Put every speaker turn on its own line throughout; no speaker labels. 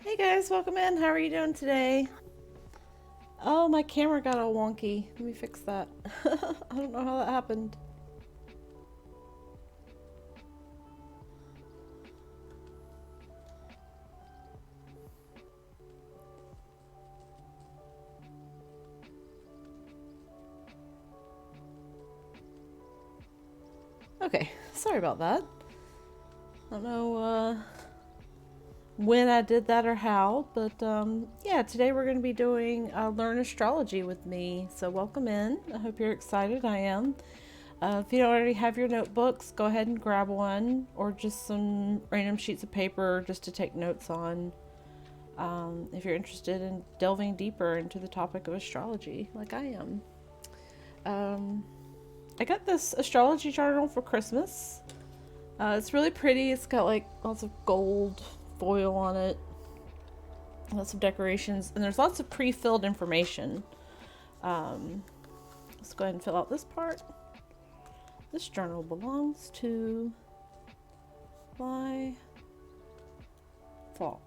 Hey guys, welcome in. How are you doing today? Oh, my camera got all wonky. Let me fix that. I don't know how that happened. Okay, sorry about that. I don't know when I did that or how, but yeah, today we're going to be doing Learn Astrology with me. So welcome in. I hope you're excited. I am. If you don't already have your notebooks, go ahead and grab one or just some random sheets of paper just to take notes on. If you're interested in delving deeper into the topic of astrology, like I am. Um, I got this astrology journal for Christmas. It's really pretty. It's got like lots of gold foil on it, lots of decorations, and there's lots of pre-filled information. Let's go ahead and fill out this part. This journal belongs to my Falk.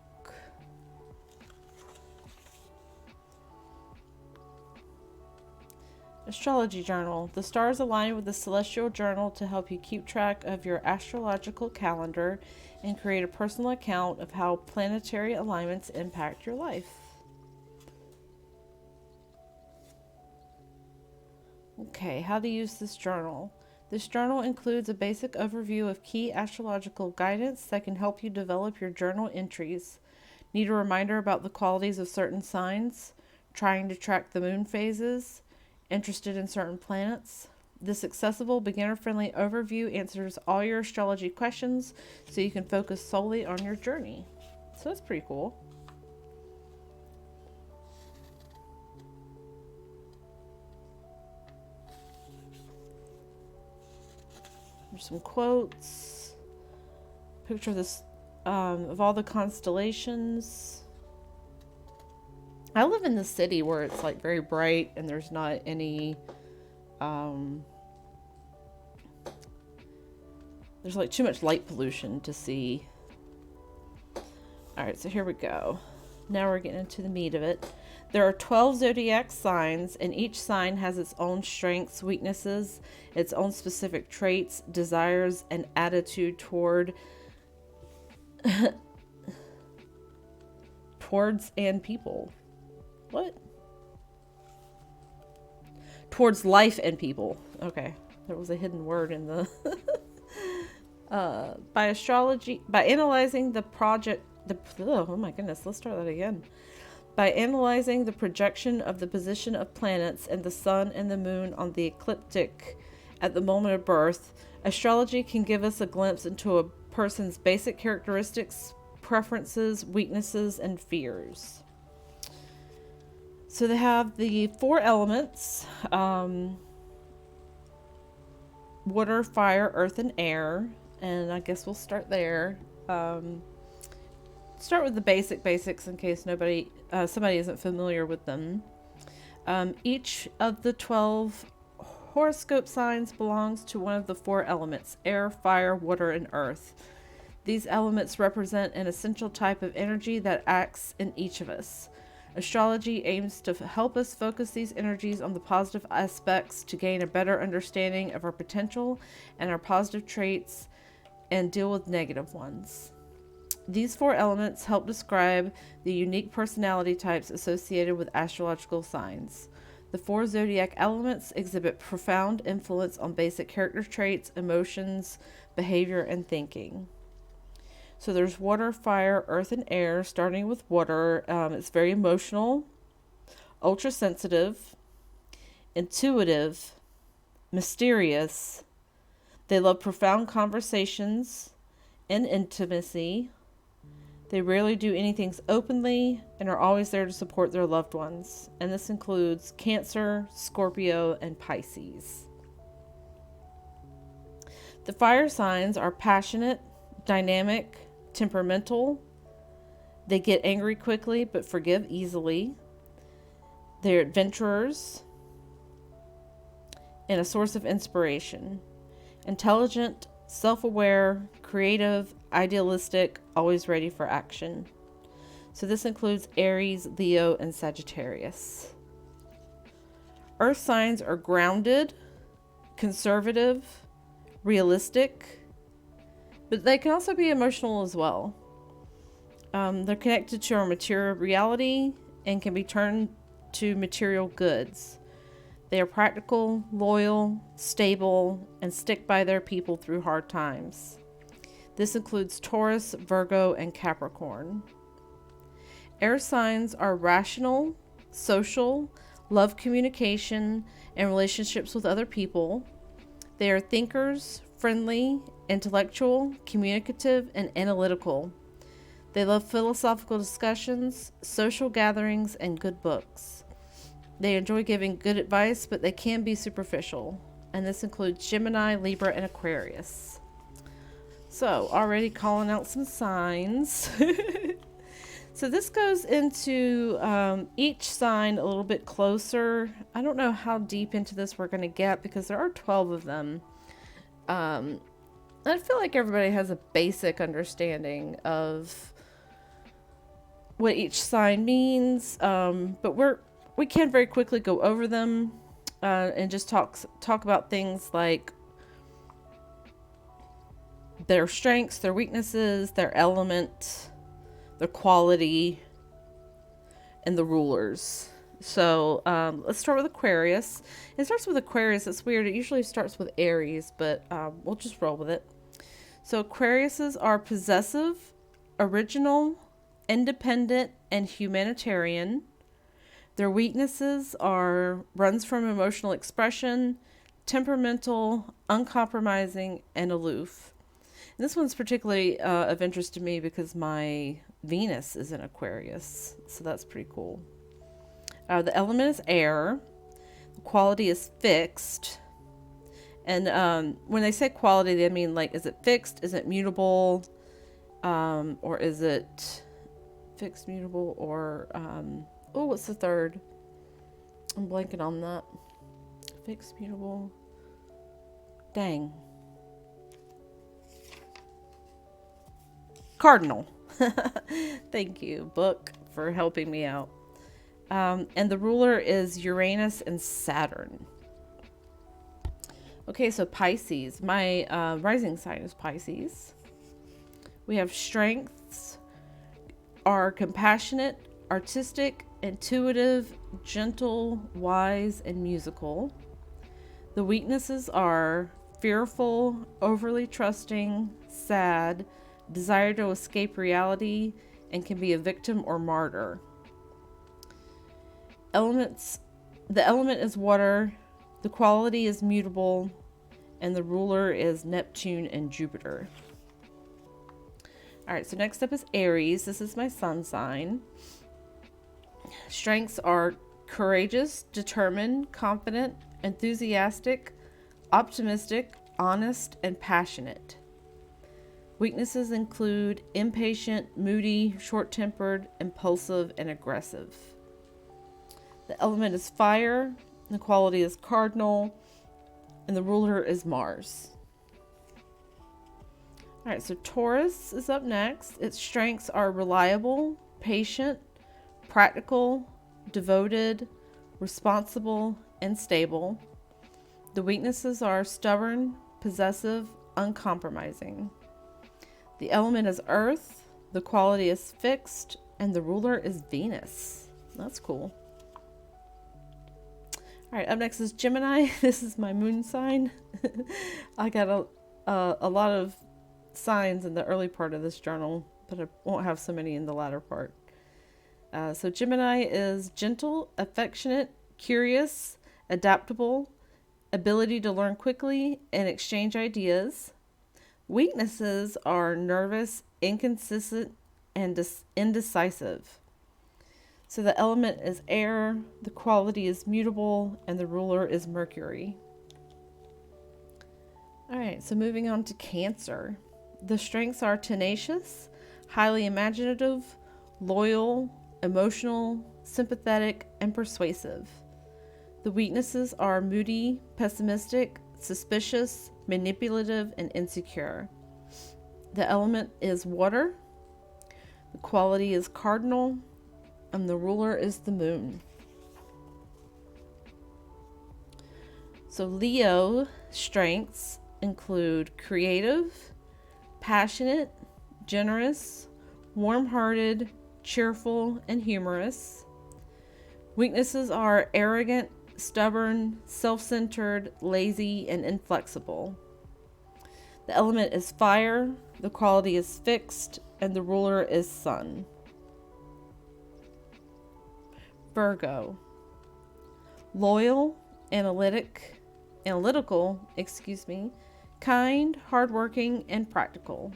Astrology Journal. The stars align with the celestial journal to help you keep track of your astrological calendar and create a personal account of how planetary alignments impact your life. Okay, how to use this journal. This journal includes a basic overview of key astrological guidance that can help you develop your journal entries. Need a reminder about the qualities of certain signs? Trying to track the moon phases? Interested in certain planets? This accessible, beginner-friendly overview answers all your astrology questions so you can focus solely on your journey. So that's pretty cool. There's some quotes. Picture of this of all the constellations. I live in the city where it's like very bright and there's not any there's like too much light pollution to see. Alright, so here we go. Now we're getting into the meat of it. There are 12 zodiac signs, and each sign has its own strengths, weaknesses, its own specific traits, desires, and attitude towards and people. What? Towards life and people. Okay. There was a hidden word in the by analyzing the project oh my goodness, let's start that again. By analyzing the projection of the position of planets and the sun and the moon on the ecliptic at the moment of birth, astrology can give us a glimpse into a person's basic characteristics, preferences, weaknesses, and fears. So they have the 4 elements, water, fire, earth, and air. And I guess we'll start there. Start with the basics in case somebody isn't familiar with them. Each of the 12 horoscope signs belongs to one of the 4 elements: air, fire, water, and earth. These elements represent an essential type of energy that acts in each of us. Astrology aims to help us focus these energies on the positive aspects to gain a better understanding of our potential and our positive traits and deal with negative ones. These 4 elements help describe the unique personality types associated with astrological signs. The 4 zodiac elements exhibit profound influence on basic character traits, emotions, behavior, and thinking. So there's water, fire, earth, and air. Starting with water, it's very emotional, ultra sensitive, intuitive, mysterious. They love profound conversations and intimacy. They rarely do anything openly and are always there to support their loved ones. And this includes Cancer, Scorpio, and Pisces. The fire signs are passionate, dynamic, temperamental. They get angry quickly but forgive easily. They're adventurers and a source of inspiration. Intelligent, self-aware, creative, idealistic, always ready for action. So this includes Aries, Leo, and Sagittarius. Earth signs are grounded, conservative, realistic, but they can also be emotional as well. They're connected to our material reality and can be turned to material goods. They are practical, loyal, stable, and stick by their people through hard times. This includes Taurus, Virgo, and Capricorn. Air signs are rational, social, love communication, and relationships with other people. They are thinkers, friendly, intellectual, communicative, and analytical. They love philosophical discussions, social gatherings, and good books. They enjoy giving good advice, but they can be superficial. And this includes Gemini, Libra, and Aquarius. So, already calling out some signs. So this goes into each sign a little bit closer. I don't know how deep into this we're going to get because there are 12 of them. I feel like everybody has a basic understanding of what each sign means, but we can very quickly go over them and just talk about things like their strengths, their weaknesses, their element, their quality, and the rulers. So let's start with Aquarius. It starts with Aquarius. It's weird. It usually starts with Aries, but we'll just roll with it. So Aquariuses are possessive, original, independent, and humanitarian. Their weaknesses are runs from emotional expression, temperamental, uncompromising, and aloof. And this one's particularly of interest to me because my Venus is in Aquarius, so that's pretty cool. The element is air. The quality is fixed. And when they say quality, they mean like, is it fixed? Is it mutable? Or is it fixed, mutable, or what's the third? I'm blanking on that. Fixed, mutable. Dang. Cardinal. Thank you, book, for helping me out. And the ruler is Uranus and Saturn. Okay, so Pisces. My rising sign is Pisces. We have strengths are compassionate, artistic, intuitive, gentle, wise, and musical. The weaknesses are fearful, overly trusting, sad, desire to escape reality, and can be a victim or martyr. The element is water, the quality is mutable, and the ruler is Neptune and Jupiter. All right, so next up is Aries. This is my sun sign. Strengths are courageous, determined, confident, enthusiastic, optimistic, honest, and passionate. Weaknesses include impatient, moody, short-tempered, impulsive, and aggressive. The element is fire, the quality is cardinal, and the ruler is Mars. All right, so Taurus is up next. Its strengths are reliable, patient, practical, devoted, responsible, and stable. The weaknesses are stubborn, possessive, uncompromising. The element is earth, the quality is fixed, and the ruler is Venus. That's cool. All right, up next is Gemini. This is my moon sign. I got a lot of signs in the early part of this journal, but I won't have so many in the latter part. So Gemini is gentle, affectionate, curious, adaptable, ability to learn quickly and exchange ideas. Weaknesses are nervous, inconsistent, and indecisive. So the element is air, the quality is mutable, and the ruler is Mercury. All right, so moving on to Cancer. The strengths are tenacious, highly imaginative, loyal, emotional, sympathetic, and persuasive. The weaknesses are moody, pessimistic, suspicious, manipulative, and insecure. The element is water. The quality is cardinal, and the ruler is the moon. So Leo strengths include creative, passionate, generous, warm-hearted, cheerful, and humorous. Weaknesses are arrogant, stubborn, self-centered, lazy, and inflexible. The element is fire, the quality is fixed, and the ruler is sun. Virgo. Loyal, analytical, kind, hardworking, and practical.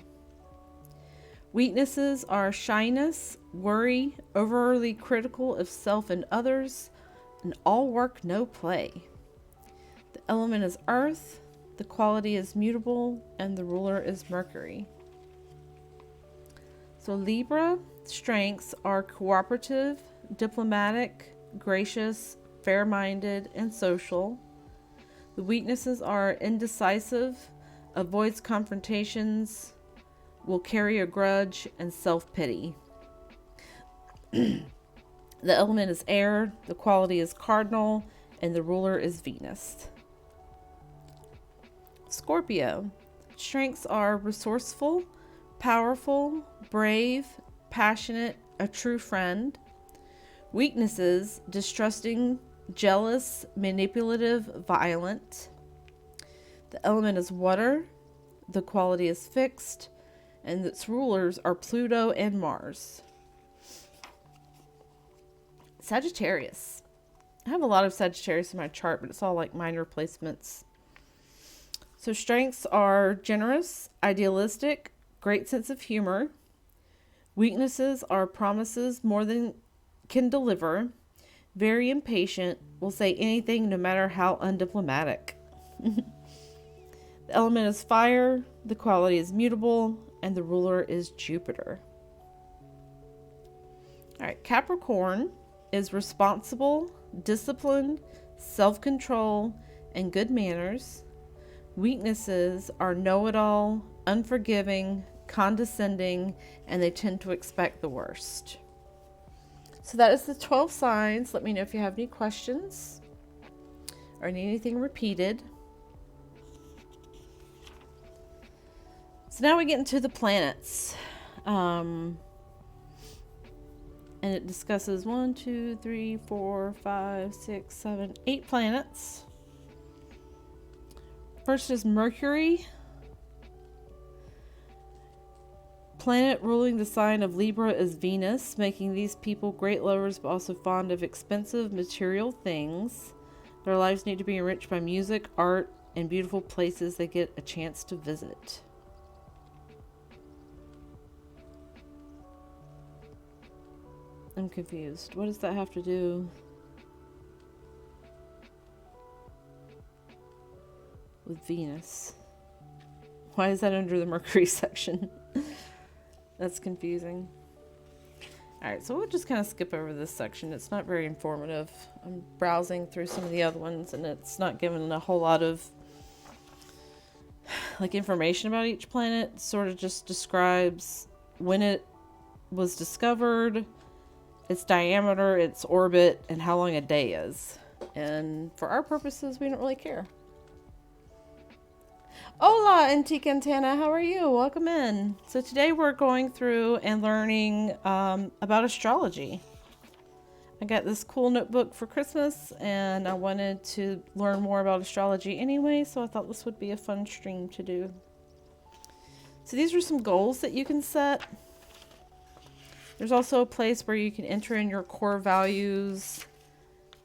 Weaknesses are shyness, worry, overly critical of self and others, and all work, no play. The element is earth, the quality is mutable, and the ruler is Mercury. So Libra strengths are cooperative, diplomatic, gracious, fair-minded, and social. The weaknesses are indecisive, avoids confrontations, will carry a grudge, and self-pity. The element is air, the quality is cardinal, and the ruler is Venus. Scorpio. Strengths are resourceful, powerful, brave, passionate, a true friend. Weaknesses, distrusting, jealous, manipulative, violent. The element is water, the quality is fixed, and its rulers are Pluto and Mars. Sagittarius. I have a lot of Sagittarius in my chart, but it's all like minor placements. So strengths are generous, idealistic, great sense of humor. Weaknesses are promises more than can deliver, very impatient, will say anything no matter how undiplomatic. The element is fire, the quality is mutable, and the ruler is Jupiter. All right, Capricorn is responsible, disciplined, self-control, and good manners. Weaknesses are know-it-all, unforgiving, condescending, and they tend to expect the worst. So that is the 12 signs. Let me know if you have any questions or need anything repeated. So now we get into the planets. And it discusses 1, 2, 3, 4, 5, 6, 7, 8 planets. First is Mercury. Planet ruling the sign of Libra is Venus, making these people great lovers but also fond of expensive material things. Their lives need to be enriched by music, art, and beautiful places they get a chance to visit. I'm confused. What does that have to do with Venus? Why is that under the Mercury section? That's confusing. Alright, so we'll just kind of skip over this section. It's not very informative. I'm browsing through some of the other ones and it's not giving a whole lot of like information about each planet. It sort of just describes when it was discovered, its diameter, its orbit, and how long a day is. And for our purposes, we don't really care. Hola, Anticantana, how are you? Welcome in. So today we're going through and learning about astrology. I got this cool notebook for Christmas and I wanted to learn more about astrology anyway, so I thought this would be a fun stream to do. So these are some goals that you can set. There's also a place where you can enter in your core values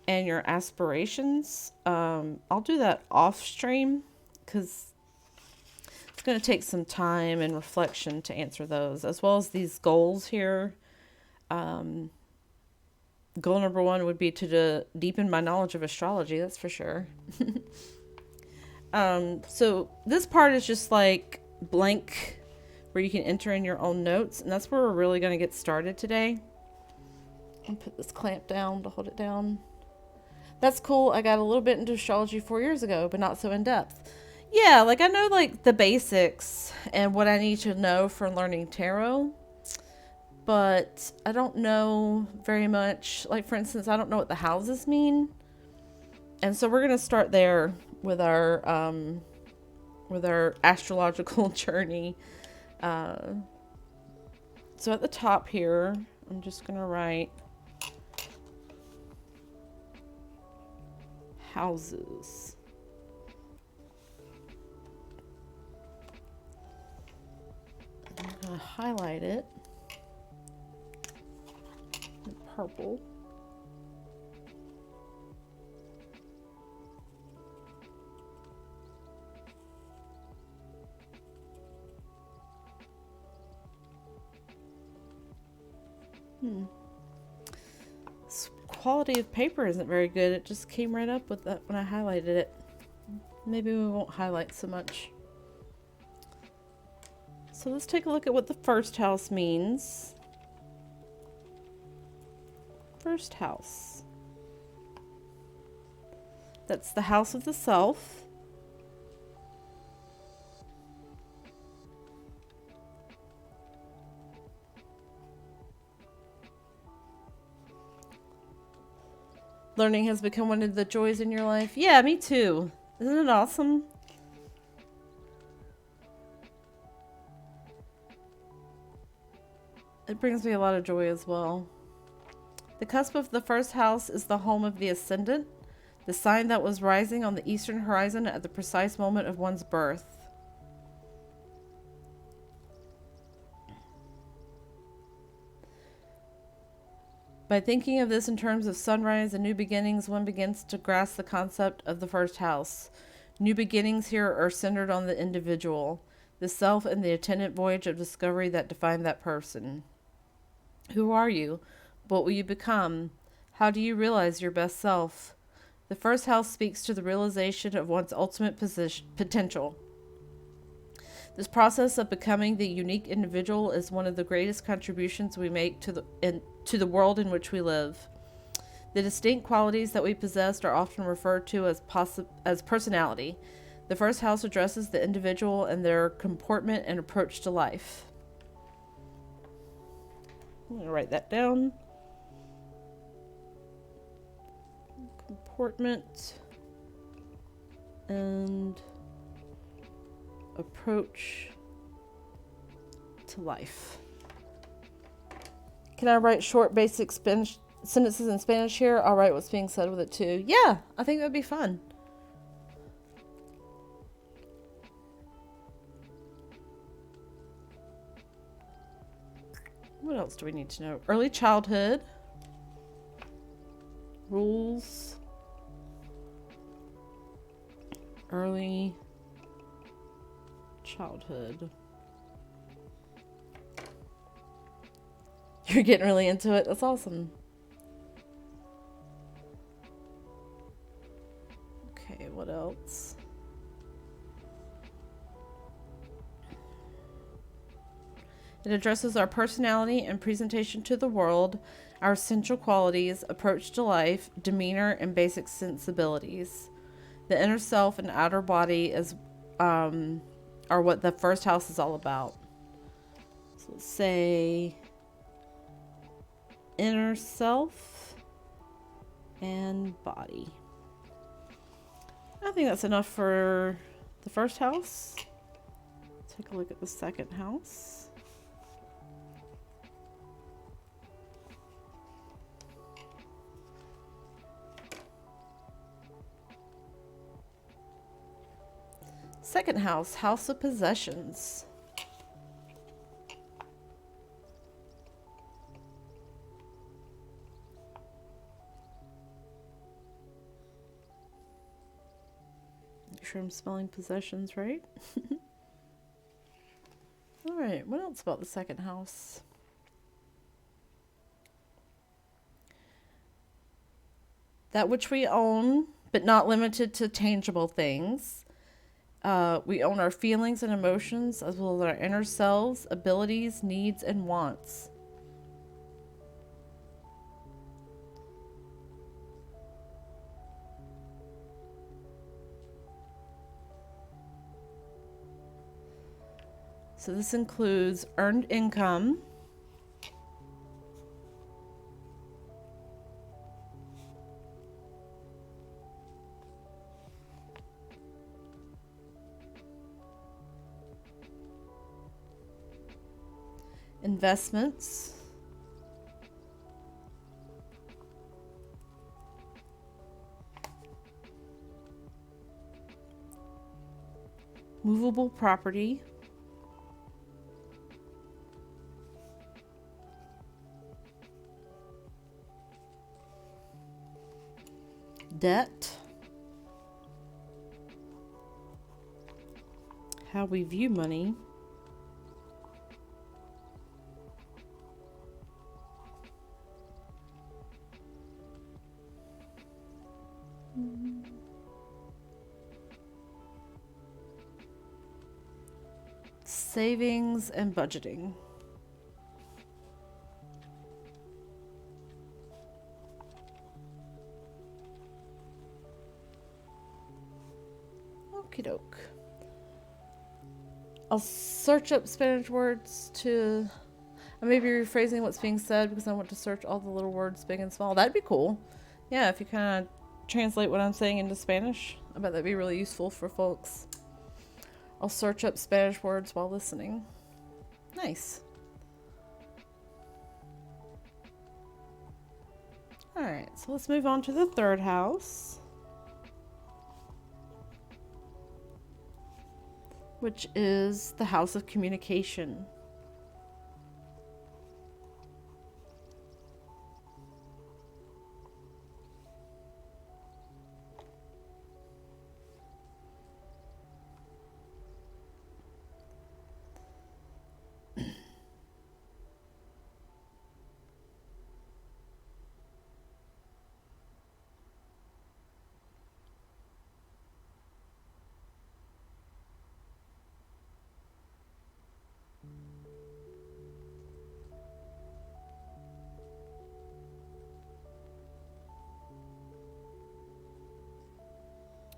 and your aspirations. I'll do that off stream because it's going to take some time and reflection to answer those, as well as these goals here. Goal number 1 would be to deepen my knowledge of astrology, that's for sure. So this part is just like blank, where you can enter in your own notes, and that's where we're really going to get started today. I'll put this clamp down to hold it down. That's cool. I got a little bit into astrology 4 years ago, but not so in depth. Yeah, like I know like the basics and what I need to know for learning tarot, but I don't know very much. Like, for instance, I don't know what the houses mean. And so we're going to start there with our astrological journey. So at the top here, I'm just going to write houses. I'm going to highlight it in purple. This quality of paper isn't very good. It just came right up with that when I highlighted it. Maybe we won't highlight so much. So let's take a look at what the first house means. First house. That's the house of the self. Learning has become one of the joys in your life. Yeah, me too. Isn't it awesome? It brings me a lot of joy as well. The cusp of the first house is the home of the ascendant, the sign that was rising on the eastern horizon at the precise moment of one's birth. By thinking of this in terms of sunrise and new beginnings, one begins to grasp the concept of the first house. New beginnings here are centered on the individual, the self, and the attendant voyage of discovery that define that person. Who are you? What will you become? How do you realize your best self? The first house speaks to the realization of one's ultimate potential. This process of becoming the unique individual is one of the greatest contributions we make to the world in which we live. The distinct qualities that we possess are often referred to as personality. The first house addresses the individual and their comportment and approach to life. I'm going to write that down. Comportment and approach to life. Can I write short, basic sentences in Spanish here? I'll write what's being said with it too. Yeah, I think that'd be fun. What else do we need to know? Early childhood. Rules. Early childhood. You're getting really into it. That's awesome. Okay, what else? It addresses our personality and presentation to the world, our essential qualities, approach to life, demeanor, and basic sensibilities. The inner self and outer body are what the first house is all about. So let's say inner self and body. I think that's enough for the first house. Take a look at the second house. Second house, house of possessions. Make sure I'm spelling possessions right. All right, what else about the second house? That which we own, but not limited to tangible things. We own our feelings and emotions, as well as our inner selves, abilities, needs, and wants. So this includes earned income, Investments. Movable property. Debt. How we view money. Savings and budgeting. Okie doke. I'll search up Spanish words to... I may be rephrasing what's being said because I want to search all the little words big and small. That'd be cool. Yeah, if you kind of translate what I'm saying into Spanish. I bet that'd be really useful for folks. I'll search up Spanish words while listening. Nice. Alright, so let's move on to the third house, which is the house of communication.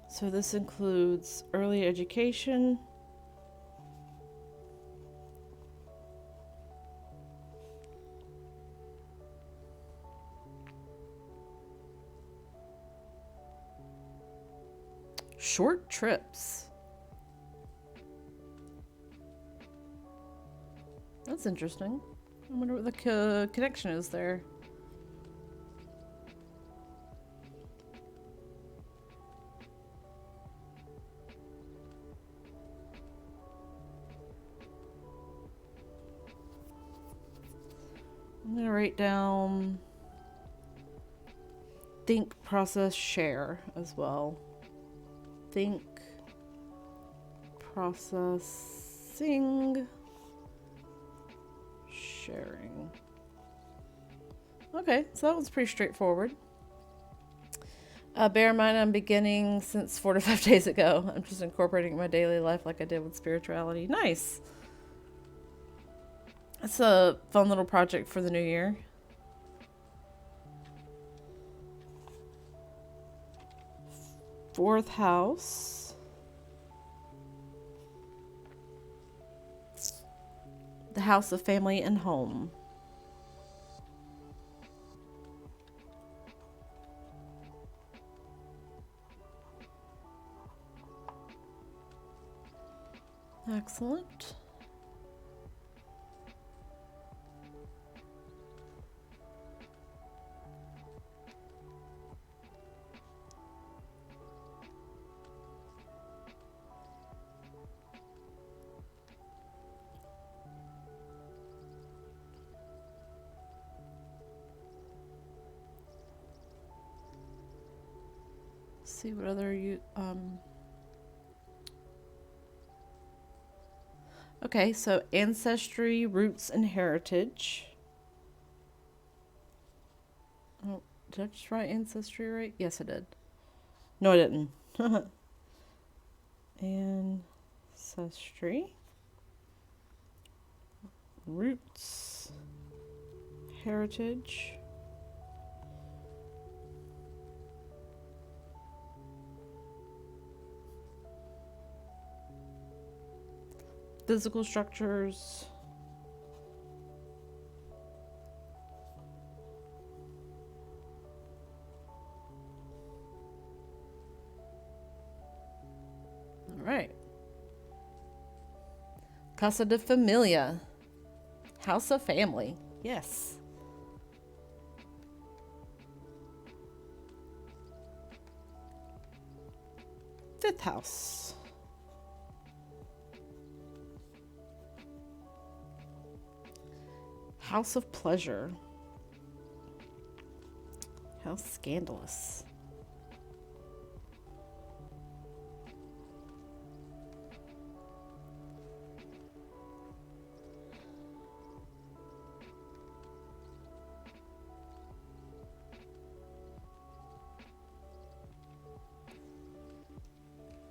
So this includes early education, short trips. That's interesting. I wonder what the connection is there. I'm going to write down think, process, share as well. Think, processing, sharing. Okay, so that was pretty straightforward. Bear in mind I'm beginning since 4 to 5 days ago. I'm just incorporating it in my daily life like I did with spirituality. Nice. It's a fun little project for the new year. Fourth house. The house of family and home. Excellent. See what other okay, so ancestry, roots, and heritage. Oh, did I just write ancestry right? Yes, I did. No, I didn't. Ancestry, roots, heritage. Physical structures. All right. Casa de Familia. House of family. Yes. Fifth house. House of pleasure. How scandalous.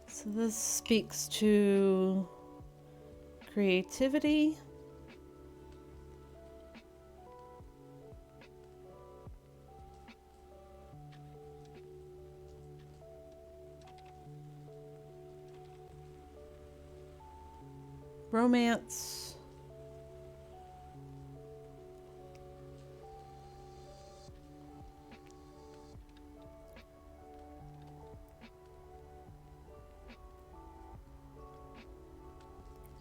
So this speaks to creativity. Romance.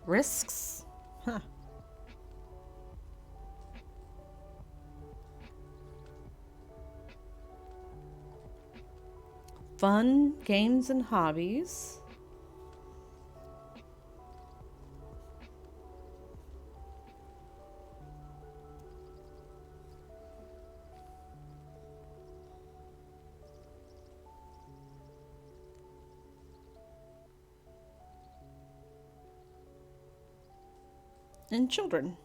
Risks. Huh. Fun, games, and hobbies. And children.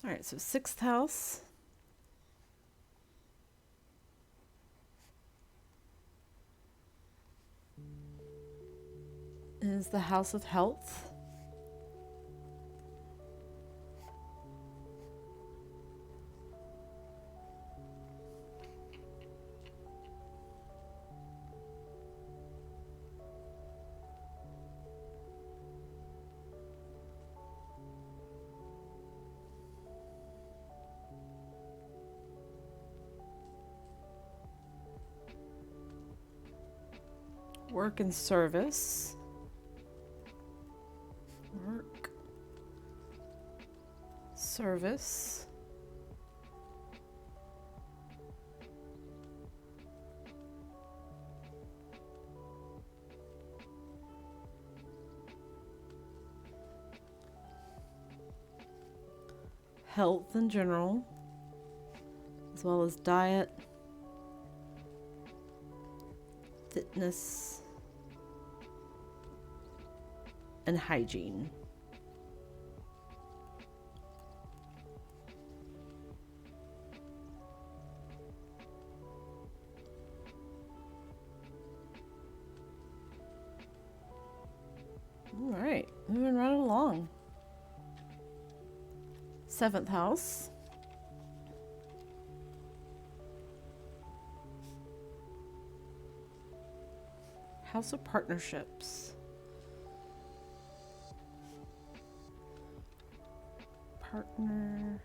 All right, so sixth house. Is the house of health. Work and service. Work. Service. Health in general, as well as diet, fitness, and hygiene. All right, moving right along. Seventh house. House of partnerships. Partnerships.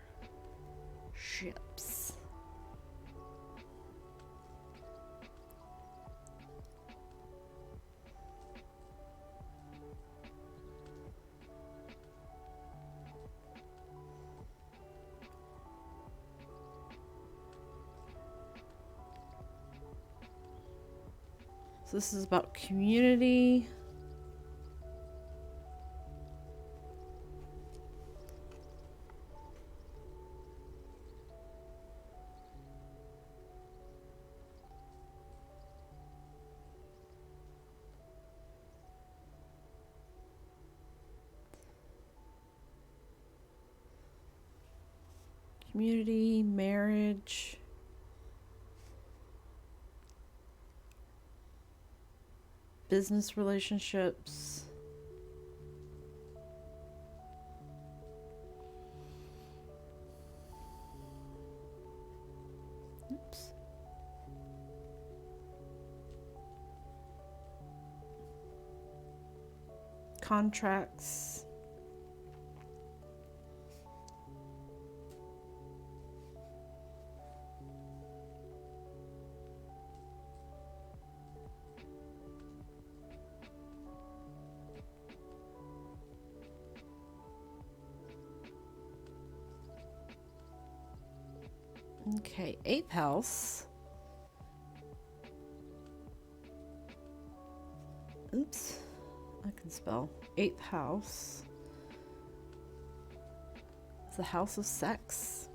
So this is about community. Community, marriage. Business relationships. Oops. Contracts. Okay, 8th house. Oops, I can spell. 8th house. It's the house of sex.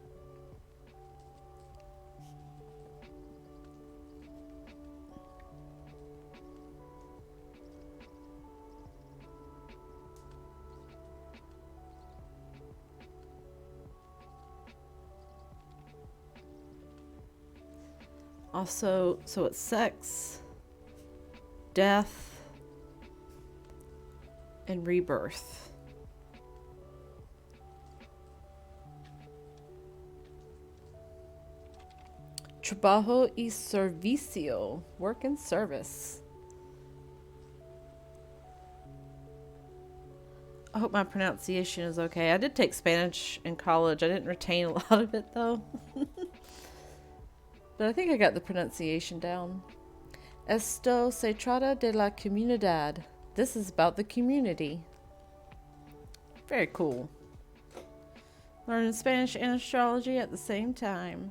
Also, so it's sex, death, and rebirth. Trabajo y servicio, work and service. I hope my pronunciation is okay. I did take Spanish in college. I didn't retain a lot of it though. But I think I got the pronunciation down. Esto se trata de la comunidad. This is about the community. Very cool. Learning Spanish and astrology at the same time.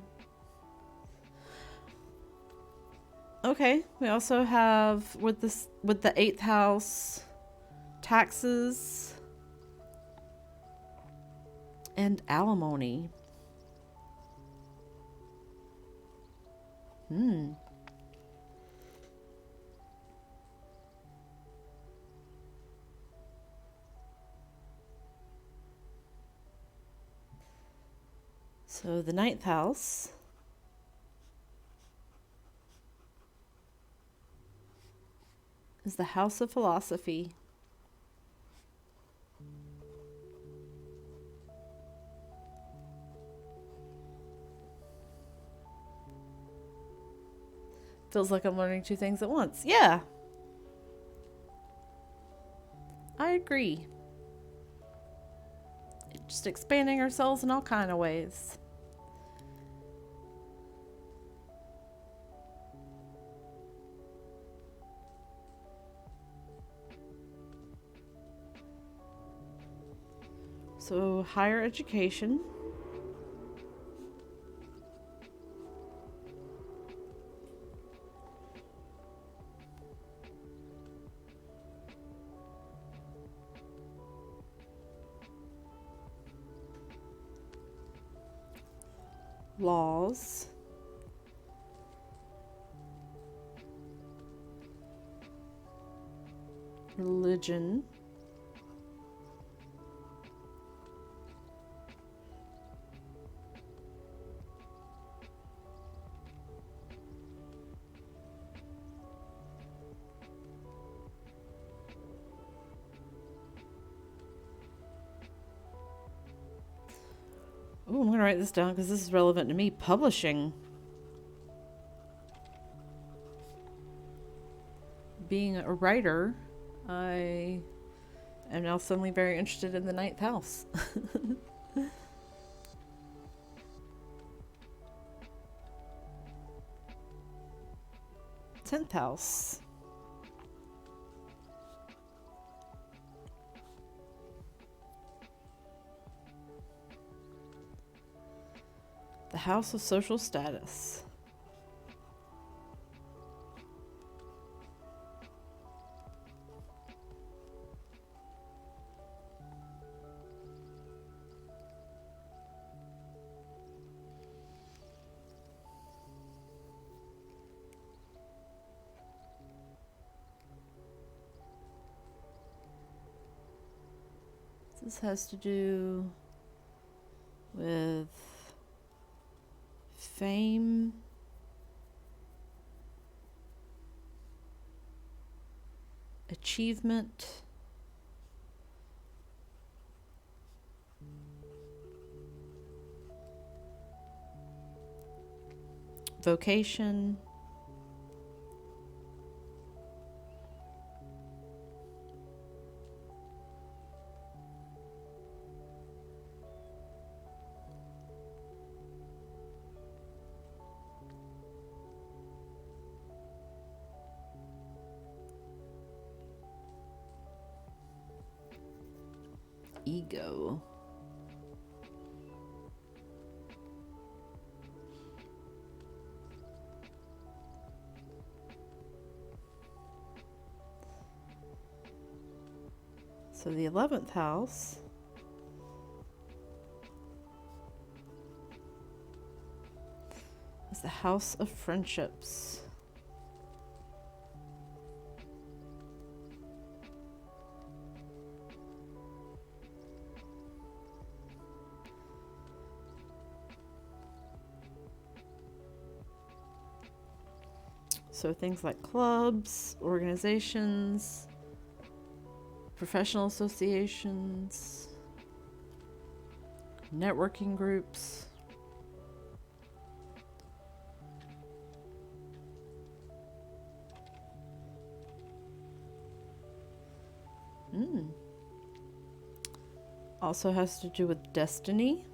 Okay, we also have with the 8th house, taxes and alimony. So the 9th house is the house of philosophy. Feels like I'm learning two things at once. Yeah. I agree. Just expanding ourselves in all kind of ways. So higher education. Laws. Religion. Oh, I'm going to write this down because this is relevant to me. Publishing. Being a writer, I am now suddenly very interested in the 9th house. 10th house. The house of social status. This has to do with fame, achievement, vocation, ego. So the 11th house is the house of friendships. So things like clubs, organizations, professional associations, networking groups. Also has to do with destiny.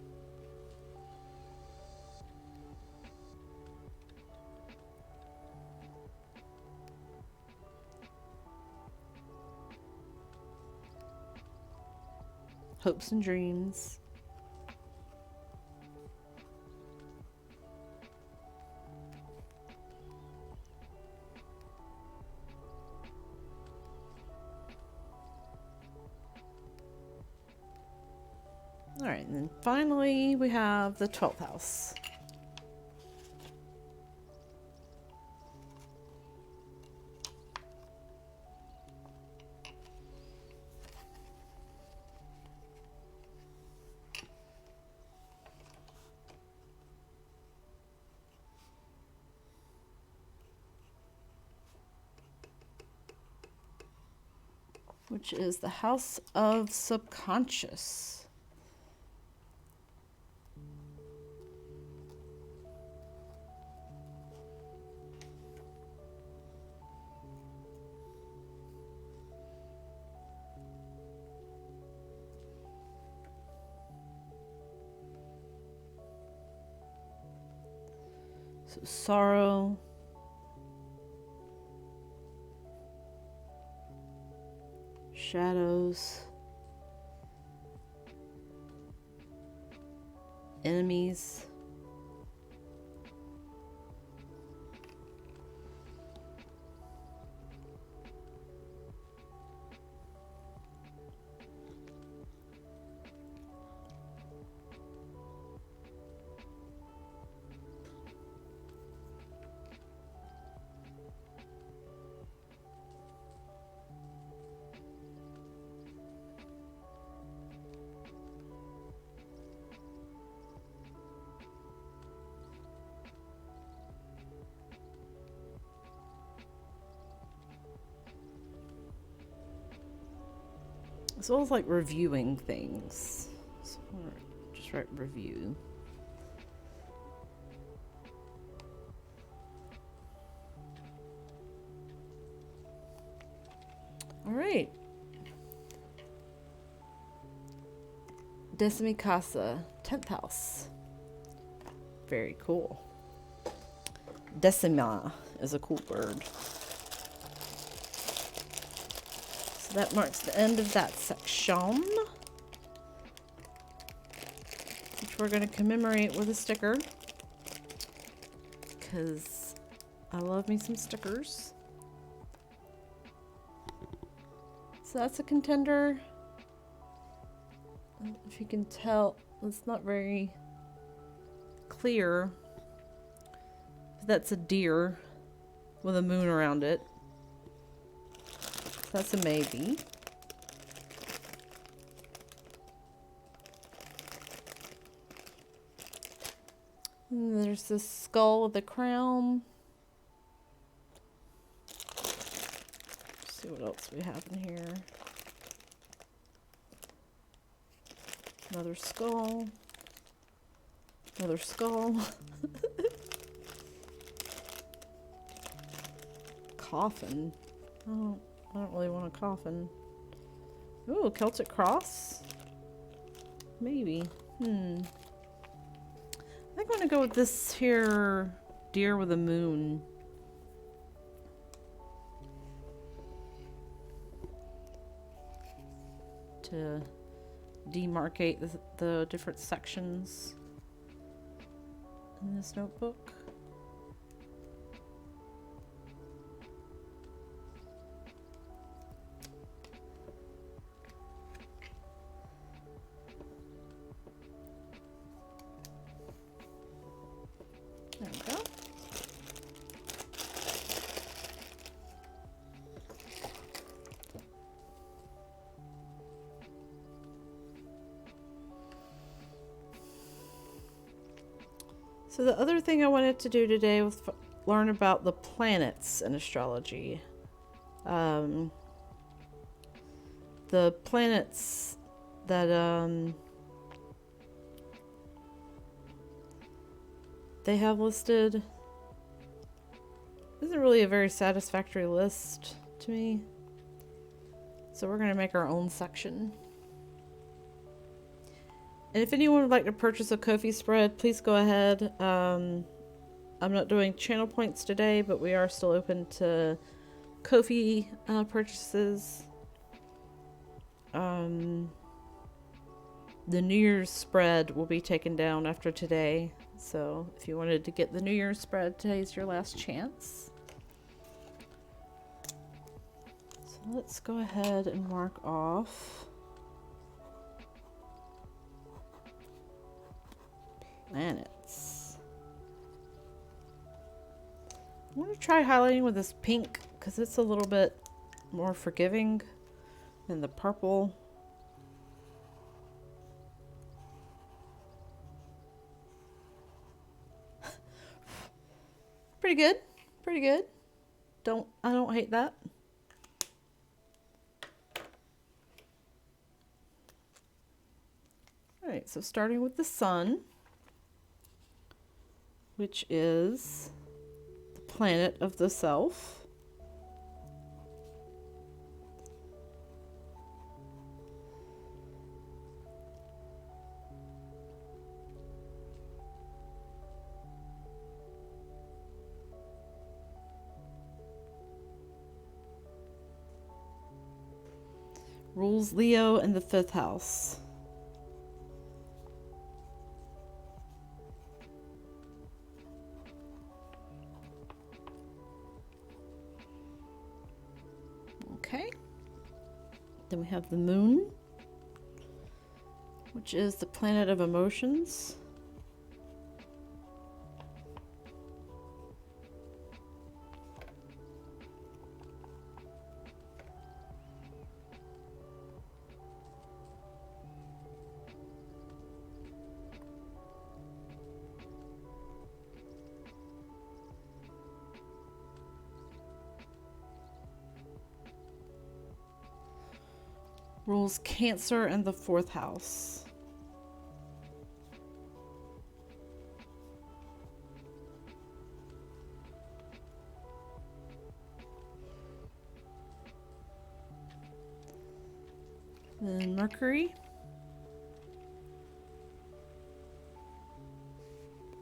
Hopes and dreams. All right, and then finally we have the 12th house. Which is the house of subconscious. So sorrow, shadows, enemies, as well as like reviewing things. So just write review. All right. Decimi Casa, 10th house. Very cool. Decima is a cool word. So that marks the end of that section, which we're going to commemorate with a sticker, because I love me some stickers. So that's a contender. If you can tell, it's not very clear. That's a deer with a moon around it. So that's a maybe. And there's this skull with a crown. Let's see what else we have in here. Another skull. Another skull. Coffin. I don't really want a coffin. Ooh, Celtic cross? Maybe. I think I'm gonna go with this here deer with a moon. To demarcate the different sections in this notebook. So the other thing I wanted to do today was learn about the planets in astrology. The planets that they have listed isn't really a very satisfactory list to me. So we're going to make our own section. And if anyone would like to purchase a Ko-fi spread, please go ahead. I'm not doing channel points today, but we are still open to Ko-fi purchases. The New Year's spread will be taken down after today. So if you wanted to get the New Year's spread, today's your last chance. So let's go ahead and mark off planets. I want to try highlighting with this pink because it's a little bit more forgiving than the purple. Pretty good. Pretty good. I don't hate that. Alright, so starting with the sun, which is the planet of the self. Rules Leo in the 5th house. Okay. Then we have the moon, which is the planet of emotions. Rules Cancer in the 4th house. Then Mercury,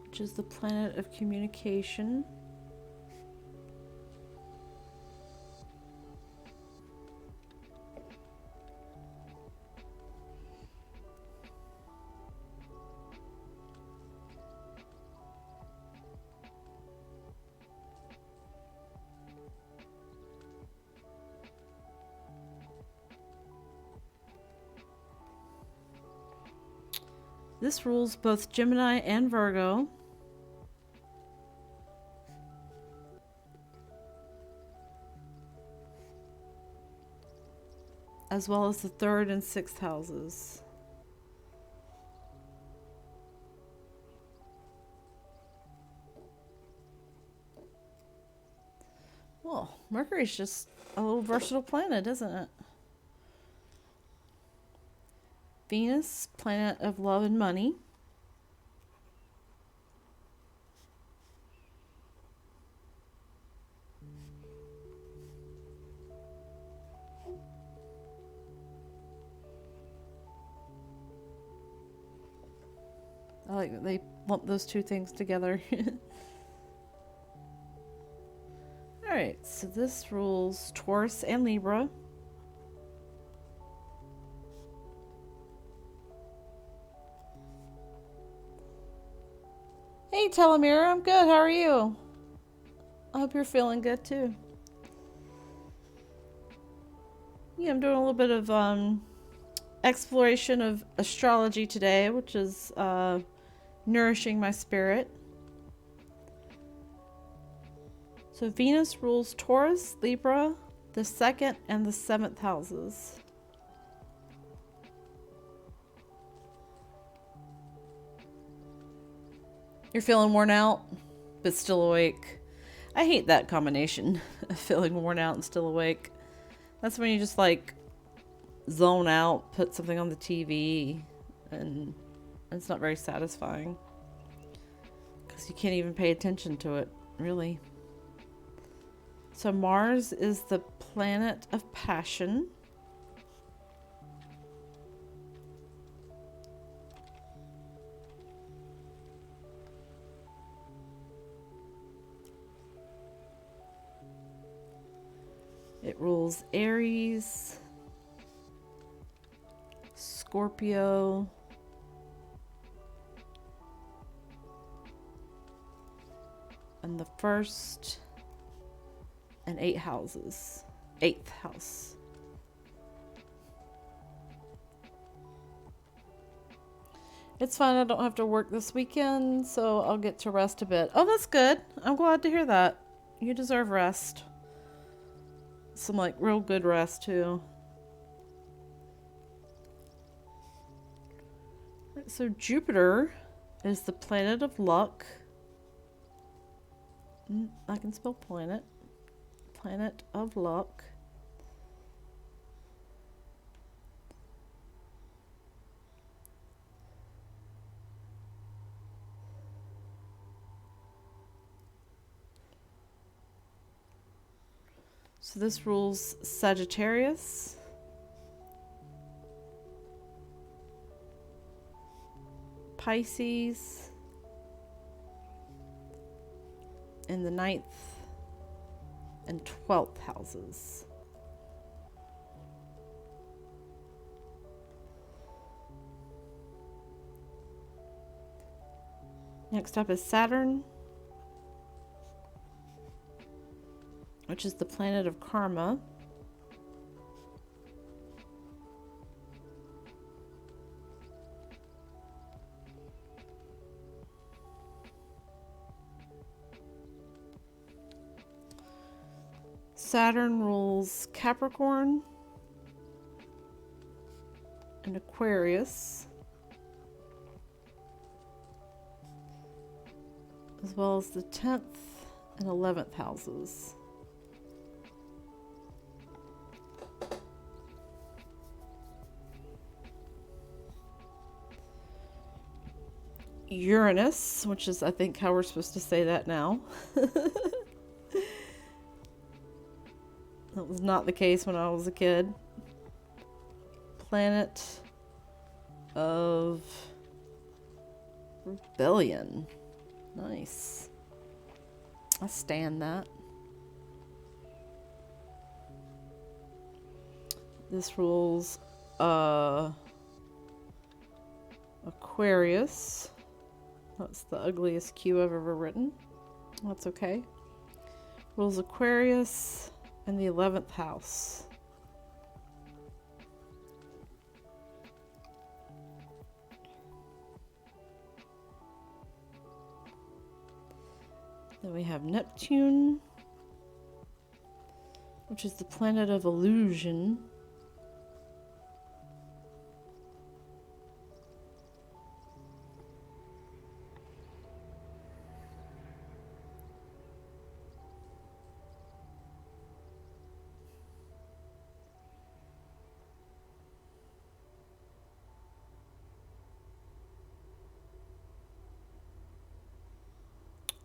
which is the planet of communication. This rules both Gemini and Virgo. As well as the 3rd and 6th houses. Well, Mercury's just a little versatile planet, isn't it? Venus, planet of love and money. I like that they lump those two things together. Alright, so this rules Taurus and Libra. Hey Telomere, I'm good. How are you? I hope you're feeling good too. Yeah, I'm doing a little bit of exploration of astrology today, which is nourishing my spirit. So Venus rules Taurus, Libra, the 2nd and the 7th houses. You're feeling worn out, but still awake. I hate that combination of feeling worn out and still awake. That's when you just like zone out, put something on the TV, and it's not very satisfying. Because you can't even pay attention to it, really. So Mars is the planet of passion. It rules Aries, Scorpio, and the first and 8 houses. 8th house. It's fine, I don't have to work this weekend, so I'll get to rest a bit. Oh, that's good. I'm glad to hear that. You deserve rest. Some like real good rest too. So Jupiter is the planet of luck. I can spell planet. Planet of luck. So this rules Sagittarius, Pisces, in the 9th and 12th houses. Next up is Saturn, which is the planet of karma. Saturn rules Capricorn and Aquarius, as well as the 10th and 11th houses. Uranus, which is I think how we're supposed to say that now. That was not the case when I was a kid. Planet of rebellion. Nice. I stand that. This rules Aquarius. That's the ugliest Q I've ever written. That's okay. Rules Aquarius and the 11th house. Then we have Neptune, which is the planet of illusion.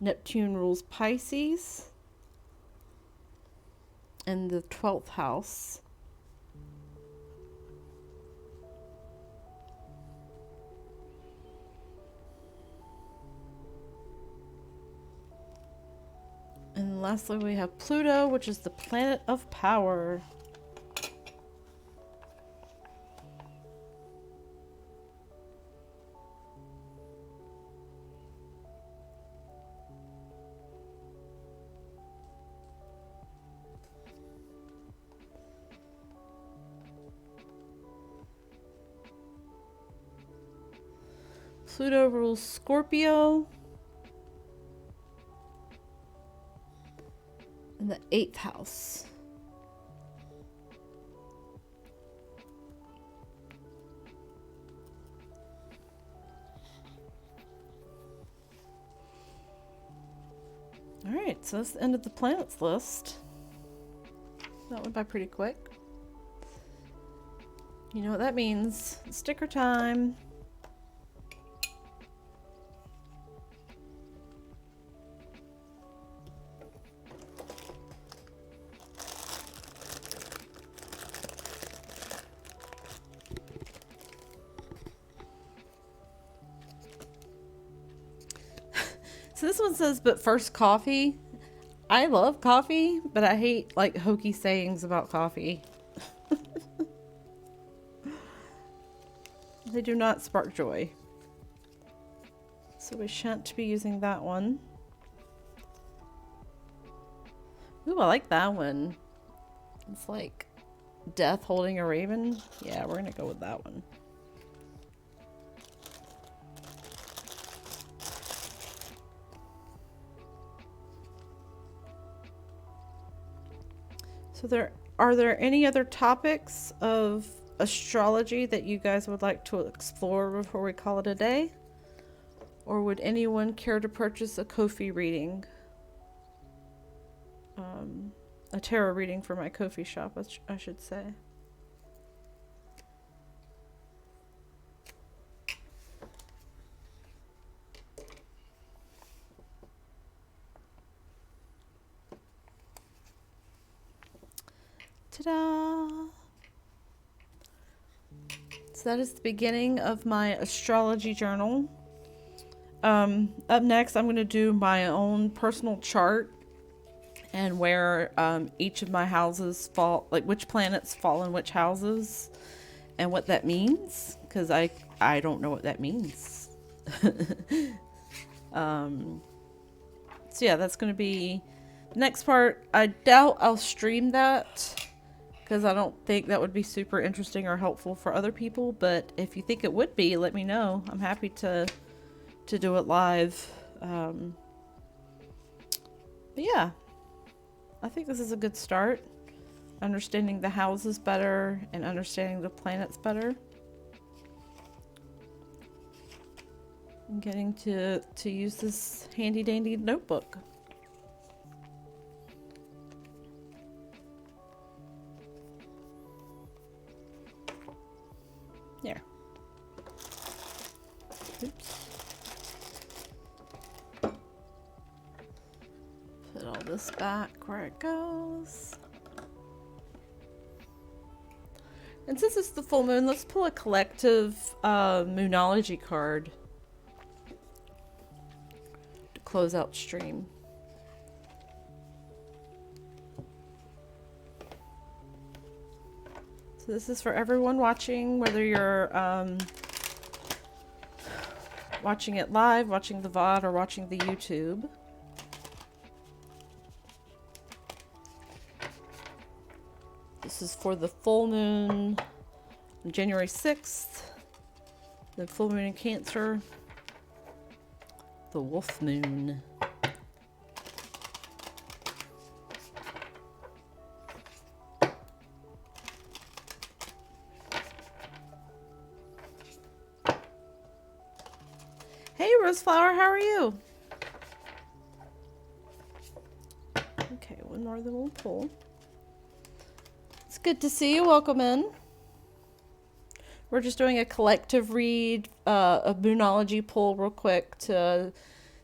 Neptune rules Pisces and the 12th house. And lastly, we have Pluto, which is the planet of power. Pluto rules Scorpio in the 8th house. Alright, so that's the end of the planets list. That went by pretty quick. You know what that means. Sticker time. So this one says, but first coffee. I love coffee, but I hate like hokey sayings about coffee. They do not spark joy. So we shan't be using that one. Ooh, I like that one. It's like death holding a raven. Yeah, we're gonna go with that one. So are there any other topics of astrology that you guys would like to explore before we call it a day? Or would anyone care to purchase a Ko-fi reading? A tarot reading for my Ko-fi shop, I should say. Ta-da! So that is the beginning of my astrology journal. Up next, I'm going to do my own personal chart and where each of my houses fall, like which planets fall in which houses and what that means, because I don't know what that means. So yeah, that's going to be the next part. I doubt I'll stream that because I don't think that would be super interesting or helpful for other people, but if you think it would be, let me know. I'm happy to do it live. But yeah, I think this is a good start. Understanding the houses better and understanding the planets better. And getting to use this handy dandy notebook. There. Oops. Put all this back where it goes. And since it's the full moon, let's pull a collective moonology card to close out stream. So this is for everyone watching, whether you're watching it live, watching the VOD, or watching the YouTube. This is for the full moon on January 6th, the full moon in Cancer, the wolf moon. Hey Roseflower, how are you? Okay, one more than we'll pull. It's good to see you. Welcome in. We're just doing a collective read, a moonology pull real quick to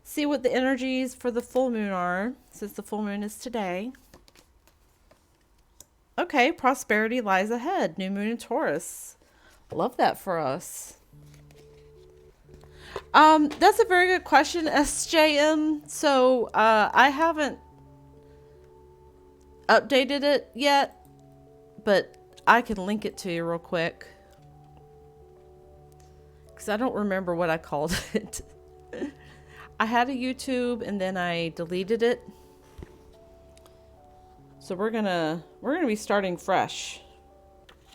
see what the energies for the full moon are, since the full moon is today. Okay, prosperity lies ahead. New moon in Taurus. Love that for us. That's a very good question, SJM. So, I haven't updated it yet, but I can link it to you real quick. Because I don't remember what I called it. I had a YouTube and then I deleted it. So we're gonna be starting fresh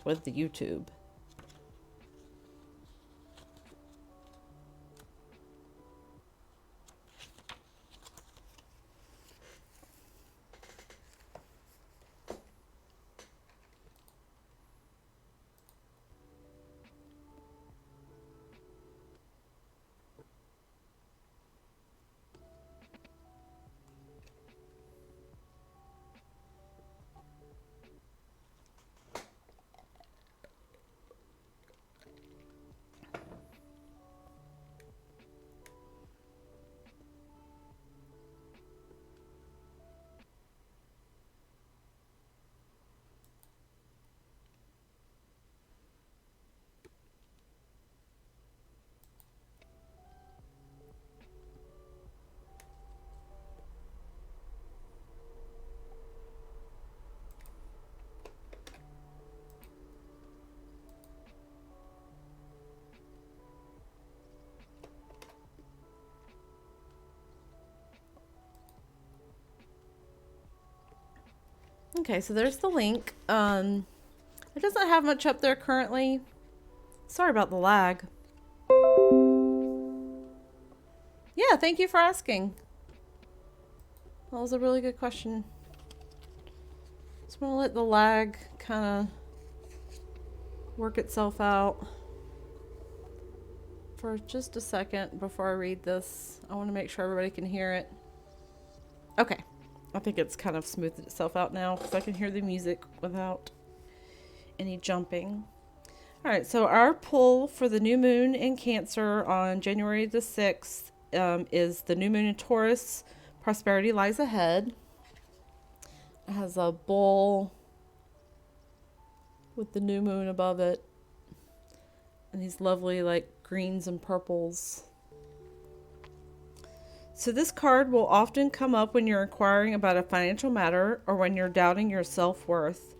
with the YouTube. Okay, so there's the link. It doesn't have much up there currently. Sorry about the lag. Yeah, thank you for asking. That was a really good question. Just want to let the lag kind of work itself out for just a second before I read this. I want to make sure everybody can hear it. Okay. I think it's kind of smoothed itself out now because I can hear the music without any jumping. All right, so our pull for the new moon in Cancer on January the 6th is the new moon in Taurus. Prosperity lies ahead. It has a bull with the new moon above it. And these lovely like greens and purples. So this card will often come up when you're inquiring about a financial matter or when you're doubting your self-worth.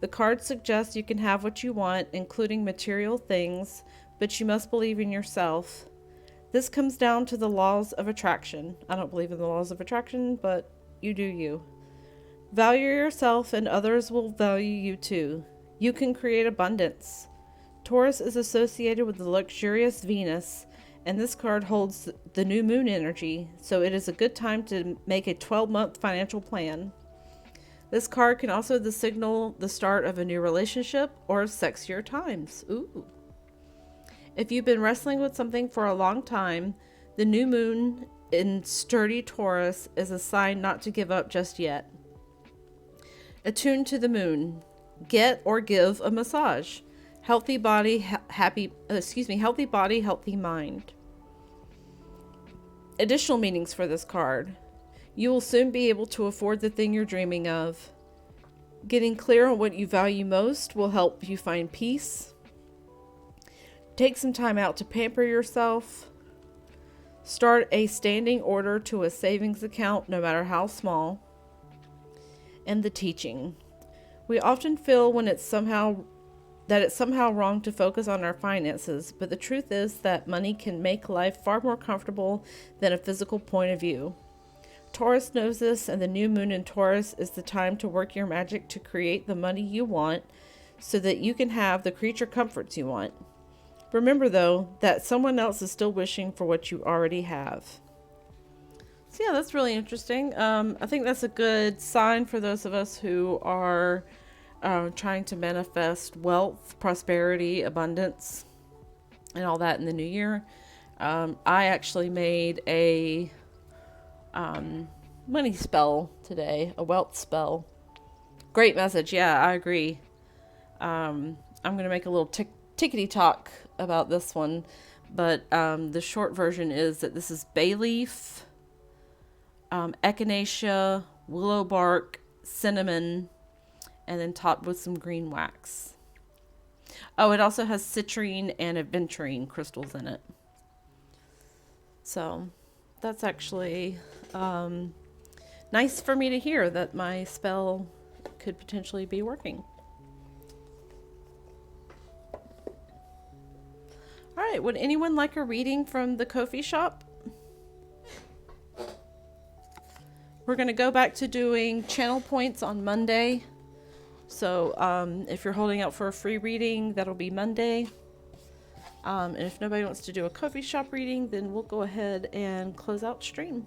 The card suggests you can have what you want, including material things, but you must believe in yourself. This comes down to the laws of attraction. I don't believe in the laws of attraction, but you do you. Value yourself and others will value you too. You can create abundance. Taurus is associated with the luxurious Venus, and this card holds the new moon energy, so it is a good time to make a 12-month financial plan. This card can also signal the start of a new relationship or sexier times. Ooh. If you've been wrestling with something for a long time, the new moon in sturdy Taurus is a sign not to give up just yet. Attuned to the moon. Get or give a massage. Healthy body, healthy body, healthy mind. Additional meanings for this card. You will soon be able to afford the thing you're dreaming of. Getting clear on what you value most will help you find peace. Take some time out to pamper yourself. Start a standing order to a savings account, no matter how small. And the teaching. We often feel when it's somehow wrong to focus on our finances, but the truth is that money can make life far more comfortable than a physical point of view. Taurus knows this, and the new moon in Taurus is the time to work your magic to create the money you want so that you can have the creature comforts you want. Remember, though, that someone else is still wishing for what you already have. So yeah, that's really interesting. I think that's a good sign for those of us who are trying to manifest wealth, prosperity, abundance, and all that in the new year. I actually made a money spell today, a wealth spell. Great message. Yeah, I agree. I'm going to make a little tickety talk about this one, but the short version is that this is bay leaf, echinacea, willow bark, cinnamon, and then topped with some green wax. Oh, it also has citrine and aventurine crystals in it. So that's actually nice for me to hear that my spell could potentially be working. All right, would anyone like a reading from the Ko-fi shop? We're going to go back to doing channel points on Monday. So if you're holding out for a free reading, that'll be Monday. And if nobody wants to do a Ko-fi shop reading, then we'll go ahead and close out stream.